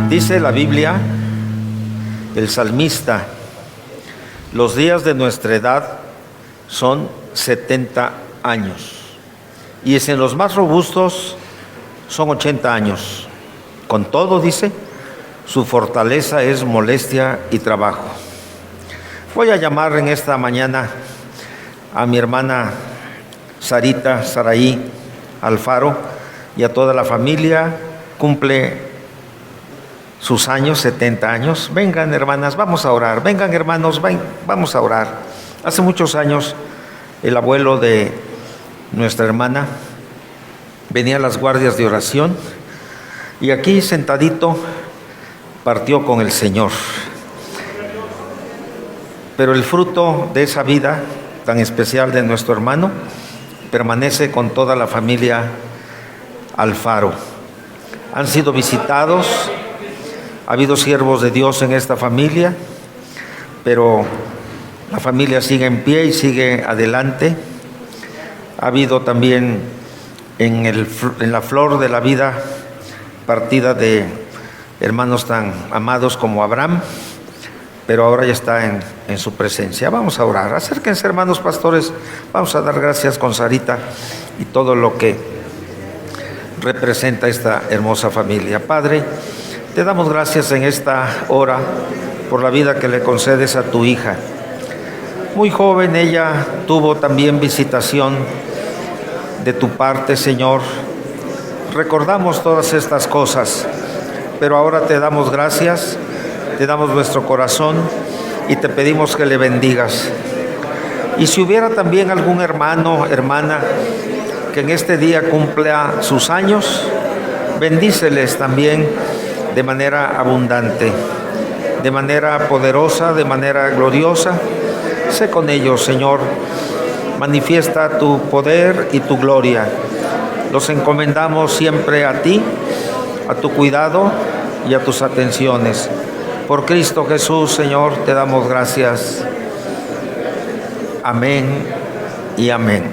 Dice la Biblia, el salmista: los días de nuestra edad son 70 años, y en los más robustos son 80 años. Con todo, dice, su fortaleza es molestia y trabajo. Voy a llamar en esta mañana a mi hermana Sarita Saraí Alfaro y a toda la familia. Cumple sus años, 70 años. Vengan, hermanas, vamos a orar. Vengan, hermanos, vamos a orar. Hace muchos años el abuelo de nuestra hermana venía a las guardias de oración y aquí sentadito partió con el Señor. Pero el fruto de esa vida tan especial de nuestro hermano permanece con toda la familia Alfaro. Han sido visitados, ha habido siervos de Dios en esta familia, pero la familia sigue en pie y sigue adelante. Ha habido también en la flor de la vida partida de hermanos tan amados como Abraham, pero ahora ya está en su presencia. Vamos a orar. Acérquense, hermanos pastores, vamos a dar gracias con Sarita y todo lo que representa esta hermosa familia. Padre, te damos gracias en esta hora por la vida que le concedes a tu hija. Muy joven ella tuvo también visitación de tu parte, Señor. Recordamos todas estas cosas, pero ahora te damos gracias, te damos nuestro corazón y te pedimos que le bendigas. Y si hubiera también algún hermano, hermana, que en este día cumpla sus años, bendíceles también de manera abundante, de manera poderosa, de manera gloriosa. Sé con ellos, Señor. Manifiesta tu poder y tu gloria. Los encomendamos siempre a ti, a tu cuidado y a tus atenciones. Por Cristo Jesús, Señor, te damos gracias. Amén y amén.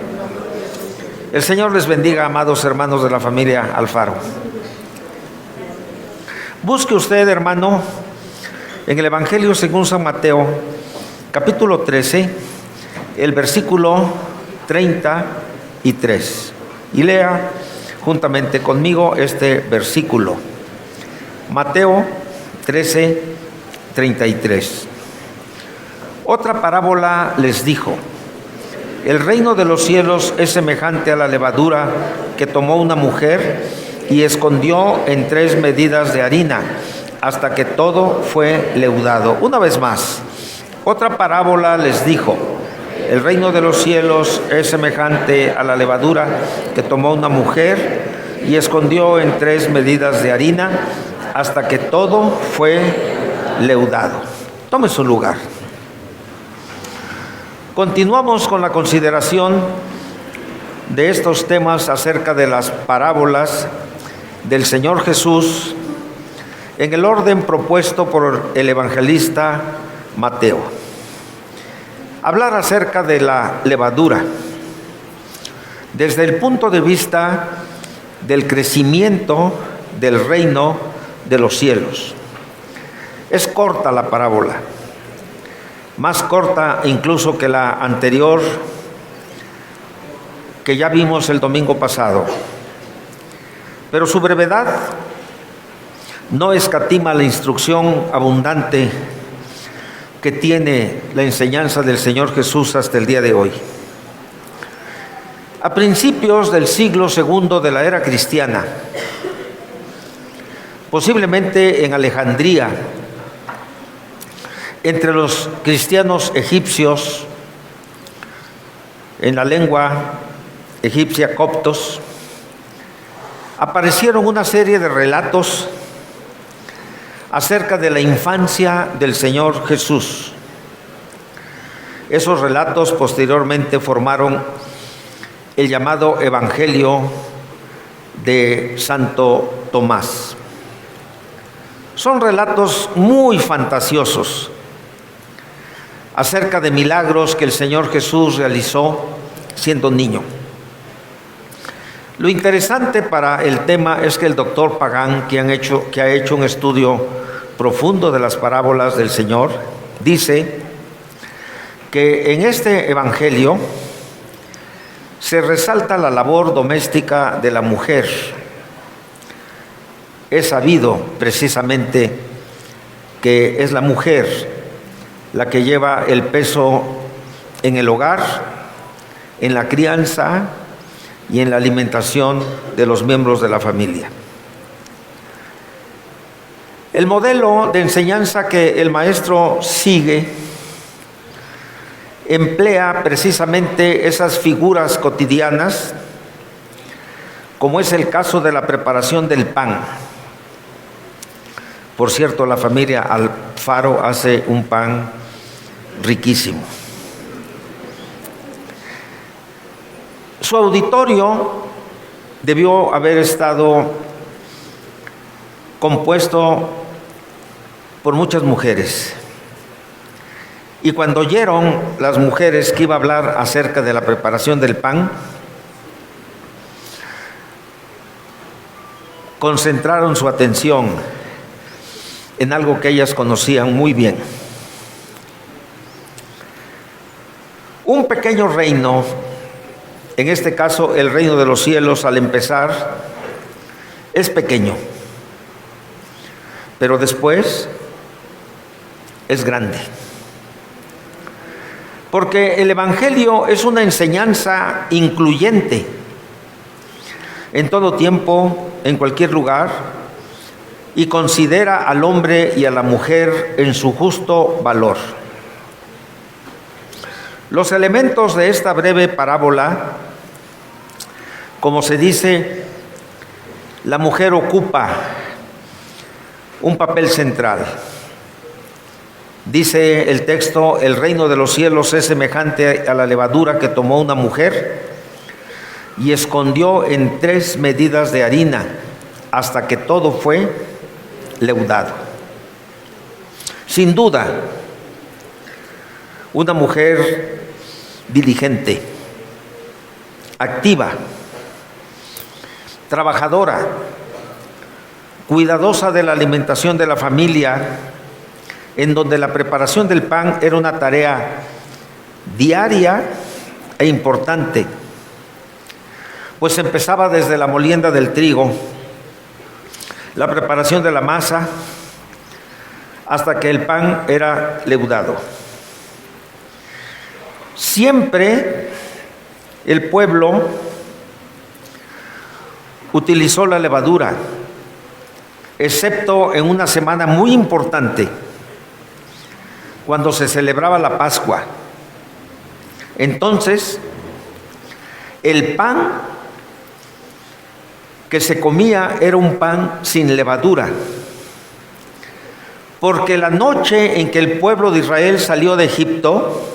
El Señor les bendiga, amados hermanos de la familia Alfaro. Busque usted, hermano, en el Evangelio según San Mateo, capítulo 13, el versículo 33, y lea juntamente conmigo este versículo. Mateo 13, 33. Otra parábola les dijo: el reino de los cielos es semejante a la levadura que tomó una mujer y escondió en 3 medidas de harina hasta que todo fue leudado. Una vez más, otra parábola les dijo: el reino de los cielos es semejante a la levadura que tomó una mujer y escondió en 3 medidas de harina hasta que todo fue leudado. Tome su lugar. Continuamos con la consideración de estos temas acerca de las parábolas del Señor Jesús en el orden propuesto por el evangelista Mateo. Hablar acerca de la levadura desde el punto de vista del crecimiento del reino de los cielos. Es corta la parábola, más corta incluso que la anterior que ya vimos el domingo pasado, pero su brevedad no escatima la instrucción abundante que tiene la enseñanza del Señor Jesús hasta el día de hoy. A principios del siglo II de la era cristiana, posiblemente en Alejandría, entre los cristianos egipcios, en la lengua egipcia coptos, aparecieron una serie de relatos acerca de la infancia del Señor Jesús. Esos relatos posteriormente formaron el llamado Evangelio de Santo Tomás. Son relatos muy fantasiosos acerca de milagros que el Señor Jesús realizó siendo niño. Lo interesante para el tema es que el doctor Pagán, que ha hecho un estudio profundo de las parábolas del Señor, dice que en este evangelio se resalta la labor doméstica de la mujer. Es sabido precisamente que es la mujer la que lleva el peso en el hogar, en la crianza y en la alimentación de los miembros de la familia. El modelo de enseñanza que el maestro sigue emplea precisamente esas figuras cotidianas, como es el caso de la preparación del pan. Por cierto, la familia Alfaro hace un pan riquísimo. Su auditorio debió haber estado compuesto por muchas mujeres. Y cuando oyeron las mujeres que iba a hablar acerca de la preparación del pan, concentraron su atención en algo que ellas conocían muy bien. Un pequeño reino, en este caso el reino de los cielos, al empezar, es pequeño, pero después es grande. Porque el Evangelio es una enseñanza incluyente. En todo tiempo, en cualquier lugar, y considera al hombre y a la mujer en su justo valor. Los elementos de esta breve parábola, como se dice, la mujer ocupa un papel central. Dice el texto: el reino de los cielos es semejante a la levadura que tomó una mujer y escondió en 3 medidas de harina hasta que todo fue leudado. Sin duda, una mujer diligente, activa, trabajadora, cuidadosa de la alimentación de la familia, en donde la preparación del pan era una tarea diaria e importante, pues empezaba desde la molienda del trigo, la preparación de la masa, hasta que el pan era leudado. Siempre el pueblo utilizó la levadura, excepto en una semana muy importante, cuando se celebraba la Pascua. Entonces, el pan que se comía era un pan sin levadura, porque la noche en que el pueblo de Israel salió de Egipto,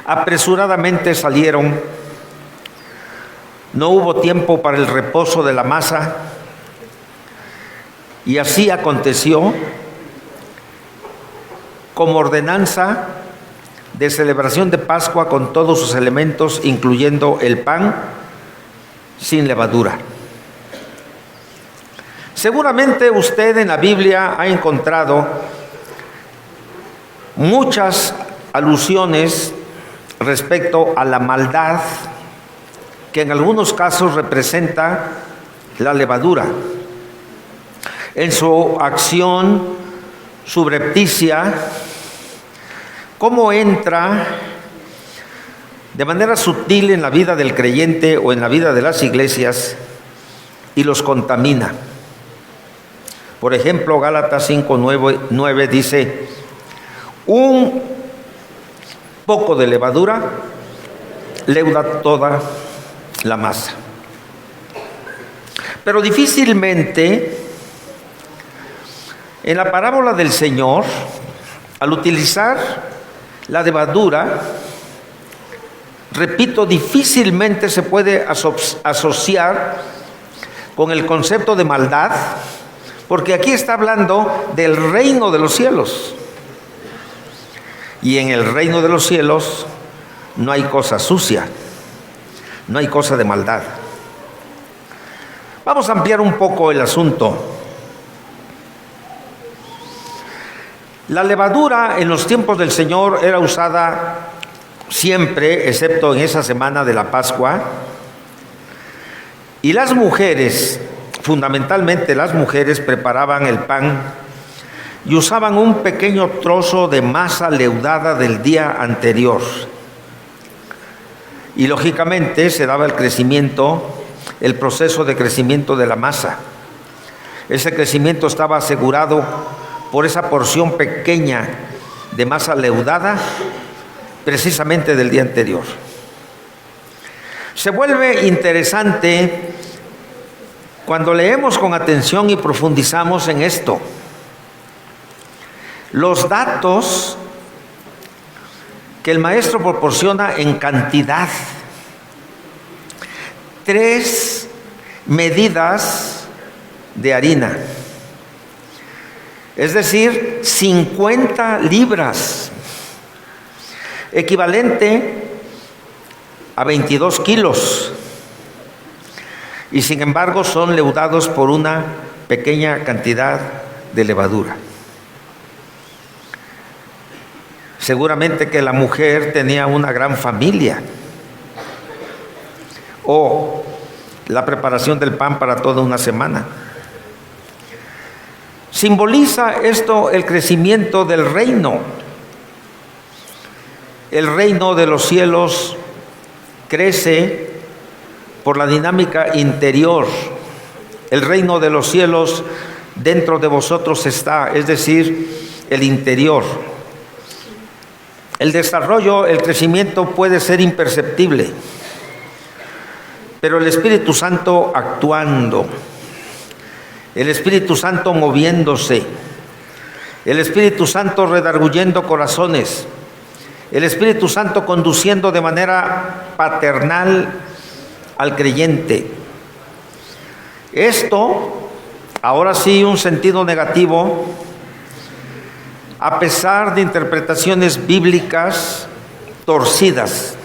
apresuradamente salieron, no hubo tiempo para el reposo de la masa, y así aconteció como ordenanza de celebración de Pascua con todos sus elementos, incluyendo el pan sin levadura. Seguramente usted en la Biblia ha encontrado muchas alusiones respecto a la maldad que en algunos casos representa la levadura en su acción subrepticia, cómo entra de manera sutil en la vida del creyente o en la vida de las iglesias y los contamina. Por ejemplo, Gálatas 5:9 dice: un poco de levadura leuda toda la masa. Pero difícilmente en la parábola del Señor, al utilizar la levadura, repito, difícilmente se puede asociar con el concepto de maldad, porque aquí está hablando del reino de los cielos. Y en el reino de los cielos no hay cosa sucia, no hay cosa de maldad. Vamos a ampliar un poco el asunto. La levadura en los tiempos del Señor era usada siempre, excepto en esa semana de la Pascua, y las mujeres, fundamentalmente las mujeres, preparaban el pan y usaban un pequeño trozo de masa leudada del día anterior. Y lógicamente se daba el proceso de crecimiento de la masa. Ese crecimiento estaba asegurado por esa porción pequeña de masa leudada, precisamente del día anterior. Se vuelve interesante cuando leemos con atención y profundizamos en esto. Los datos que el maestro proporciona en cantidad. 3 medidas de harina. Es decir, 50 libras. Equivalente a 22 kilos. Y sin embargo son leudados por una pequeña cantidad de levadura. Seguramente que la mujer tenía una gran familia, o la preparación del pan para toda una semana. Simboliza esto el crecimiento del reino. El reino de los cielos crece por la dinámica interior. El reino de los cielos dentro de vosotros está, es decir, el interior. El desarrollo, el crecimiento puede ser imperceptible, pero el Espíritu Santo actuando, el Espíritu Santo moviéndose, el Espíritu Santo redarguyendo corazones, el Espíritu Santo conduciendo de manera paternal al creyente. Esto, ahora sí, un sentido negativo, a pesar de interpretaciones bíblicas torcidas,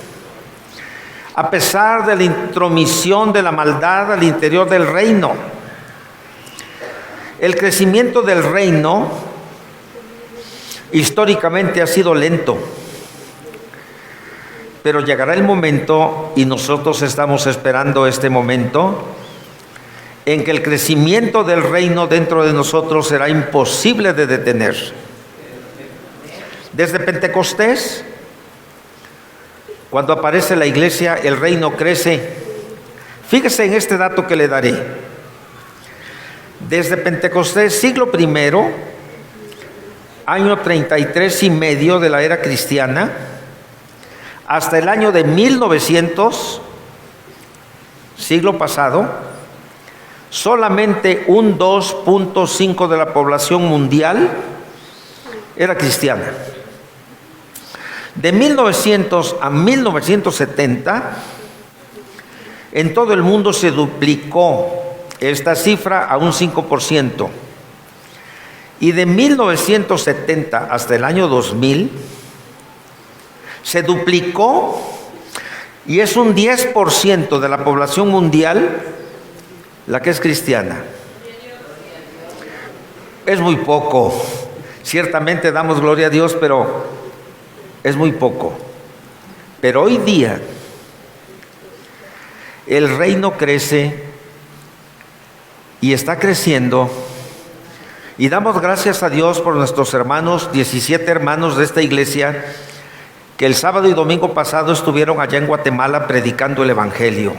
a pesar de la intromisión de la maldad al interior del reino. El crecimiento del reino históricamente ha sido lento, pero llegará el momento, y nosotros estamos esperando este momento, en que el crecimiento del reino dentro de nosotros será imposible de detener. Desde Pentecostés, cuando aparece la iglesia, el reino crece. Fíjese en este dato que le daré. Desde Pentecostés, siglo I, año 33 y medio de la era cristiana, hasta el año de 1900, siglo pasado, solamente un 2.5 de la población mundial era cristiana. De 1900 a 1970, en todo el mundo se duplicó esta cifra a un 5%. Y de 1970 hasta el año 2000, se duplicó y es un 10% de la población mundial la que es cristiana. Es muy poco. Ciertamente damos gloria a Dios, pero es muy poco. Pero hoy día el reino crece y está creciendo, y damos gracias a Dios por nuestros hermanos, 17 hermanos de esta iglesia, que el sábado y domingo pasado estuvieron allá en Guatemala predicando el evangelio.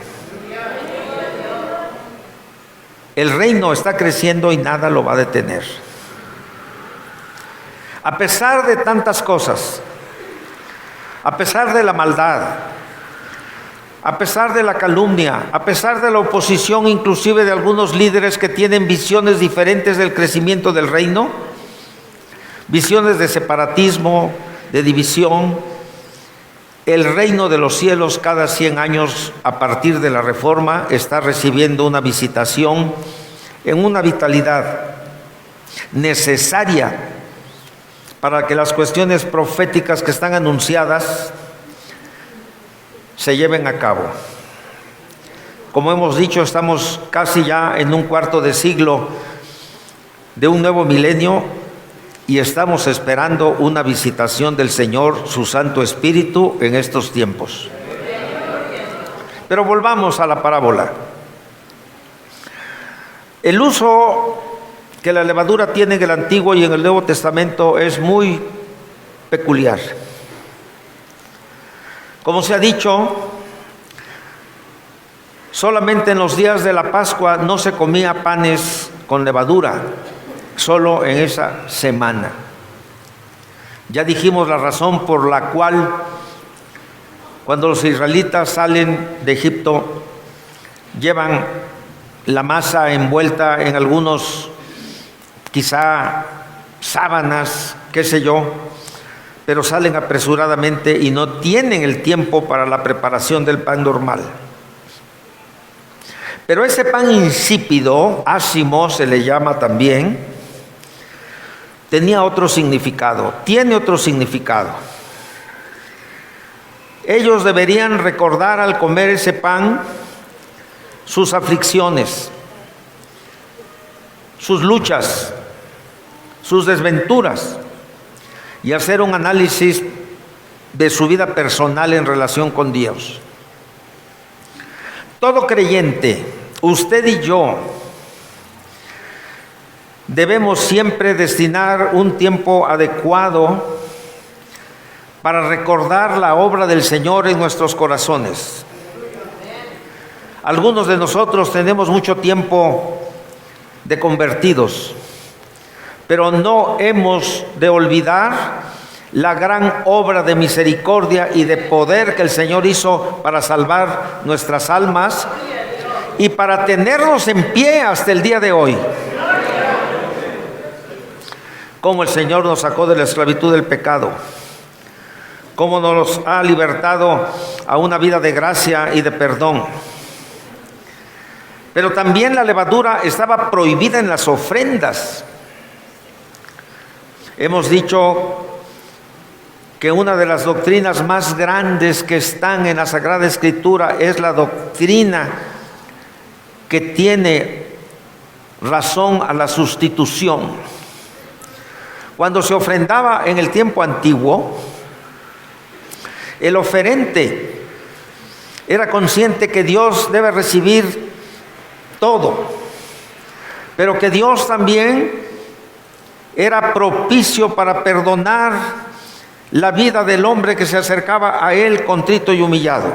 El reino está creciendo y nada lo va a detener. A pesar de tantas cosas, a pesar de la maldad, a pesar de la calumnia, a pesar de la oposición inclusive de algunos líderes que tienen visiones diferentes del crecimiento del reino, visiones de separatismo, de división, el reino de los cielos cada 100 años a partir de la Reforma está recibiendo una visitación en una vitalidad necesaria para que las cuestiones proféticas que están anunciadas se lleven a cabo. Como hemos dicho, estamos casi ya en un cuarto de siglo de un nuevo milenio y estamos esperando una visitación del Señor, su Santo Espíritu, en estos tiempos. Pero volvamos a la parábola. El uso que la levadura tiene en el Antiguo y en el Nuevo Testamento es muy peculiar. Como se ha dicho, solamente en los días de la Pascua no se comía panes con levadura, solo en esa semana. Ya dijimos la razón por la cual cuando los israelitas salen de Egipto llevan la masa envuelta en algunos, quizá sábanas, qué sé yo, pero salen apresuradamente y no tienen el tiempo para la preparación del pan normal. Pero ese pan insípido, ácimo se le llama también, tenía otro significado, tiene otro significado. Ellos deberían recordar al comer ese pan sus aflicciones, sus luchas, sus desventuras y hacer un análisis de su vida personal en relación con Dios. Todo creyente, usted y yo, debemos siempre destinar un tiempo adecuado para recordar la obra del Señor en nuestros corazones. Algunos de nosotros tenemos mucho tiempo de convertidos, pero no hemos de olvidar la gran obra de misericordia y de poder que el Señor hizo para salvar nuestras almas y para tenernos en pie hasta el día de hoy. Cómo el Señor nos sacó de la esclavitud del pecado, cómo nos ha libertado a una vida de gracia y de perdón. Pero también la levadura estaba prohibida en las ofrendas. Hemos dicho que una de las doctrinas más grandes que están en la Sagrada Escritura es la doctrina que tiene razón a la sustitución. Cuando se ofrendaba en el tiempo antiguo, el oferente era consciente que Dios debe recibir todo, pero que Dios también era propicio para perdonar la vida del hombre que se acercaba a él contrito y humillado.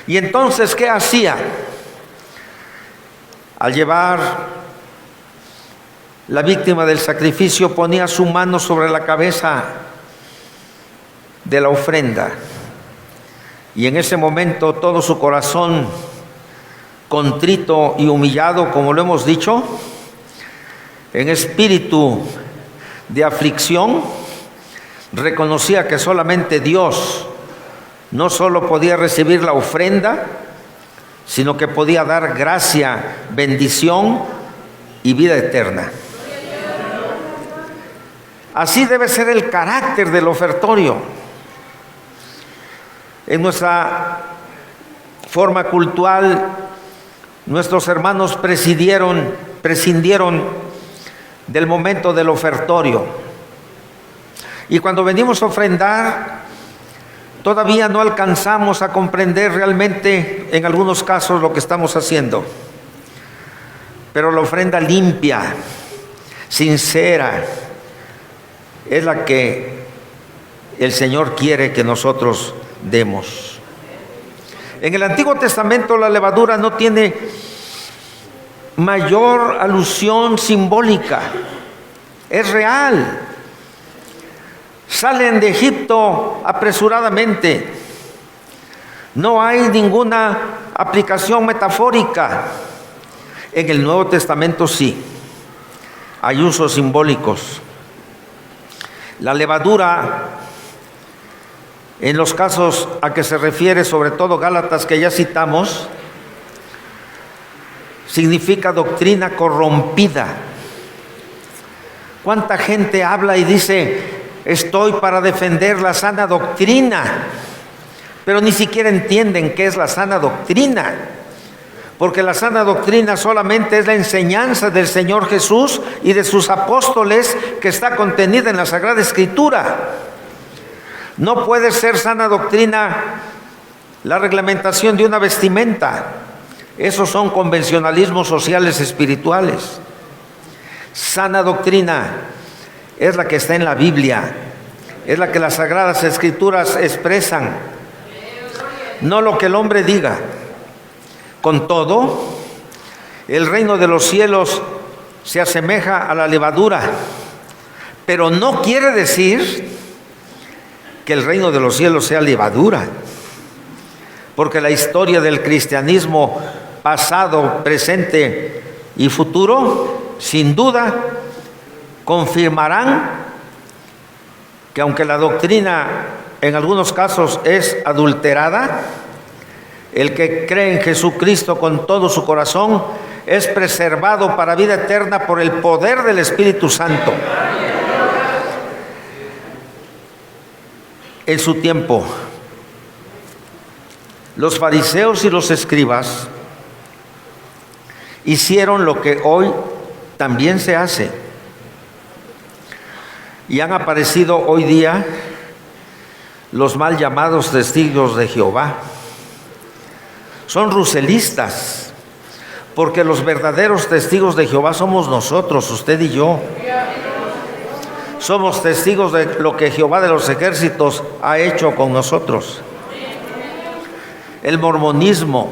Y entonces, ¿qué hacía? Al llevar la víctima del sacrificio, ponía su mano sobre la cabeza de la ofrenda, y en ese momento todo su corazón contrito y humillado, como lo hemos dicho, en espíritu de aflicción, reconocía que solamente Dios no solo podía recibir la ofrenda, sino que podía dar gracia, bendición y vida eterna. Así debe ser el carácter del ofertorio. En nuestra forma cultural, nuestros hermanos prescindieron del momento del ofertorio. Y cuando venimos a ofrendar, todavía no alcanzamos a comprender realmente, en algunos casos, lo que estamos haciendo. Pero la ofrenda limpia, sincera, es la que el Señor quiere que nosotros demos. En el Antiguo Testamento la levadura no tiene mayor alusión simbólica, es real. Salen de Egipto apresuradamente, no hay ninguna aplicación metafórica. En el Nuevo Testamento sí, hay usos simbólicos. La levadura, en los casos a que se refiere, sobre todo Gálatas, que ya citamos, significa doctrina corrompida. ¿Cuánta gente habla y dice, estoy para defender la sana doctrina? Pero ni siquiera entienden qué es la sana doctrina. porque la sana doctrina solamente es la enseñanza del Señor Jesús y de sus apóstoles que está contenida en la Sagrada Escritura. No puede ser sana doctrina la reglamentación de una vestimenta. Esos son convencionalismos sociales espirituales. Sana doctrina es la que está en la Biblia, es la que las Sagradas Escrituras expresan, no lo que el hombre diga. Con todo, el reino de los cielos se asemeja a la levadura, pero no quiere decir que el reino de los cielos sea levadura, porque la historia del cristianismo pasado, presente y futuro, sin duda, confirmarán que aunque la doctrina en algunos casos es adulterada, el que cree en Jesucristo con todo su corazón es preservado para vida eterna por el poder del Espíritu Santo. En su tiempo, los fariseos y los escribas hicieron lo que hoy también se hace, y han aparecido hoy día los mal llamados testigos de Jehová. Son ruselistas, porque los verdaderos testigos de Jehová somos nosotros, usted y yo. Somos testigos de lo que Jehová de los ejércitos ha hecho con nosotros. El mormonismo,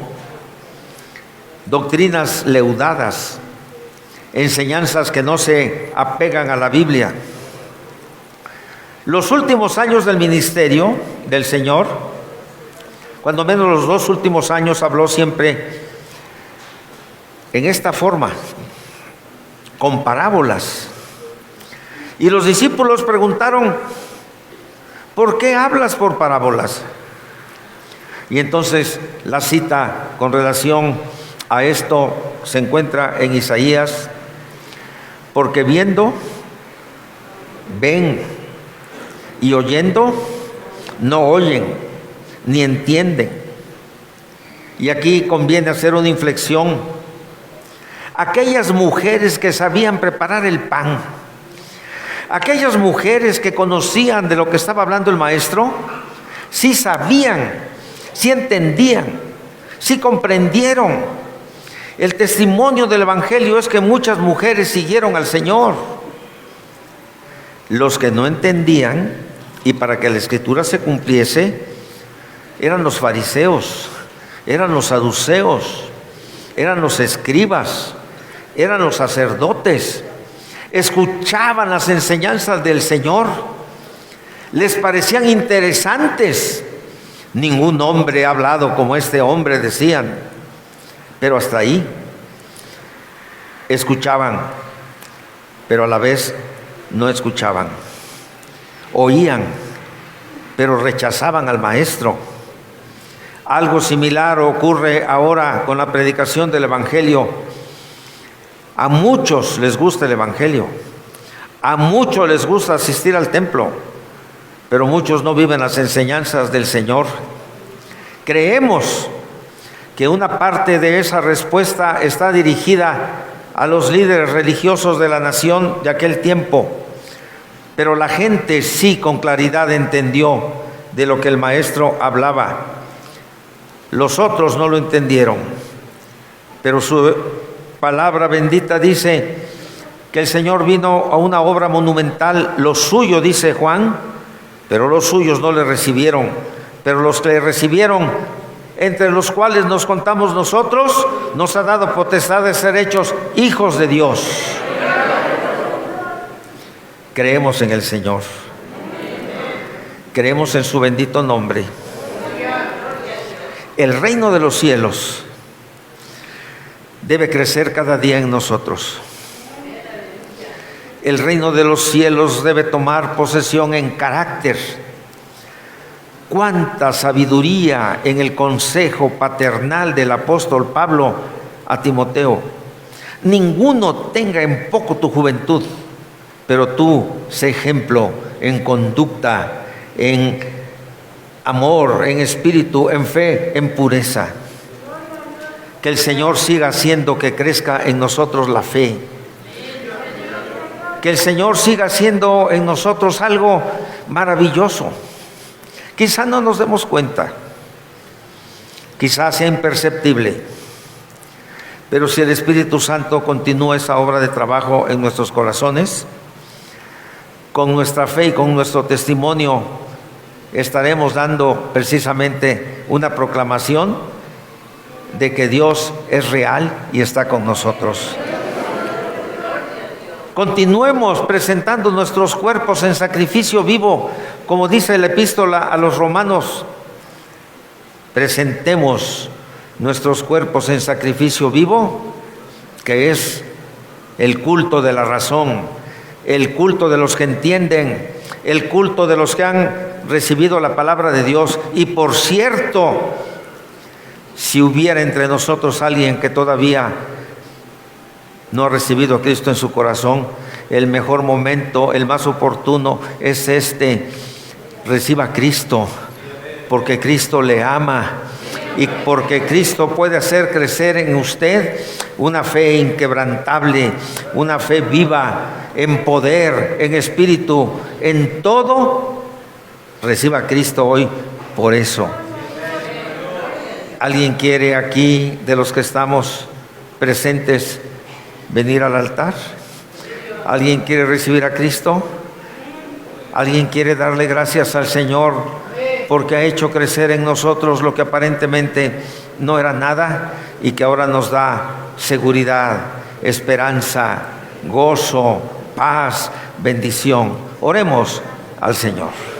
doctrinas leudadas, enseñanzas que no se apegan a la Biblia. Los últimos años del ministerio del Señor, cuando menos los 2 últimos años, habló siempre en esta forma, con parábolas. Y los discípulos preguntaron, ¿por qué hablas por parábolas? Y entonces la cita con relación a esto se encuentra en Isaías, porque viendo, ven, y oyendo, no oyen, ni entienden. Y aquí conviene hacer una inflexión. Aquellas mujeres que sabían preparar el pan, aquellas mujeres que conocían de lo que estaba hablando el maestro, sí sabían, sí entendían, sí comprendieron. El testimonio del Evangelio es que muchas mujeres siguieron al Señor. Los que no entendían, y para que la Escritura se cumpliese, eran los fariseos, eran los saduceos, eran los escribas, eran los sacerdotes. Escuchaban las enseñanzas del Señor, les parecían interesantes. Ningún hombre ha hablado como este hombre, decían, pero hasta ahí. Escuchaban, pero a la vez no escuchaban. Oían, pero rechazaban al maestro. Algo similar ocurre ahora con la predicación del Evangelio. A muchos les gusta el Evangelio, a muchos les gusta asistir al templo, pero muchos no viven las enseñanzas del Señor. Creemos que una parte de esa respuesta está dirigida a los líderes religiosos de la nación de aquel tiempo, pero la gente sí con claridad entendió de lo que el maestro hablaba. Los otros no lo entendieron, pero su palabra bendita dice que el Señor vino a una obra monumental. Lo suyo, dice Juan, pero los suyos no le recibieron. Pero los que le recibieron, entre los cuales nos contamos nosotros, nos ha dado potestad de ser hechos hijos de Dios. Creemos en el Señor, creemos en su bendito nombre. El reino de los cielos debe crecer cada día en nosotros. El reino de los cielos debe tomar posesión en carácter. Cuánta sabiduría en el consejo paternal del apóstol Pablo a Timoteo. Ninguno tenga en poco tu juventud, pero tú sé ejemplo en conducta, en amor, en espíritu, en fe, en pureza. Que el Señor siga haciendo que crezca en nosotros la fe. Que el Señor siga haciendo en nosotros algo maravilloso. Quizá no nos demos cuenta, quizás sea imperceptible, pero si el Espíritu Santo continúa esa obra de trabajo en nuestros corazones, con nuestra fe y con nuestro testimonio estaremos dando precisamente una proclamación de que Dios es real y está con nosotros. Continuemos presentando nuestros cuerpos en sacrificio vivo, como dice la epístola a los romanos. Presentemos nuestros cuerpos en sacrificio vivo, que es el culto de la razón, el culto de los que entienden, el culto de los que han recibido la palabra de Dios. Y por cierto, si hubiera entre nosotros alguien que todavía no ha recibido a Cristo en su corazón, el mejor momento, el más oportuno es este: reciba a Cristo, porque Cristo le ama y porque Cristo puede hacer crecer en usted una fe inquebrantable, una fe viva, en poder, en espíritu, en todo. Reciba a Cristo hoy por eso. ¿Alguien quiere aquí, de los que estamos presentes, venir al altar? ¿Alguien quiere recibir a Cristo? ¿Alguien quiere darle gracias al Señor porque ha hecho crecer en nosotros lo que aparentemente no era nada y que ahora nos da seguridad, esperanza, gozo, paz, bendición? Oremos al Señor.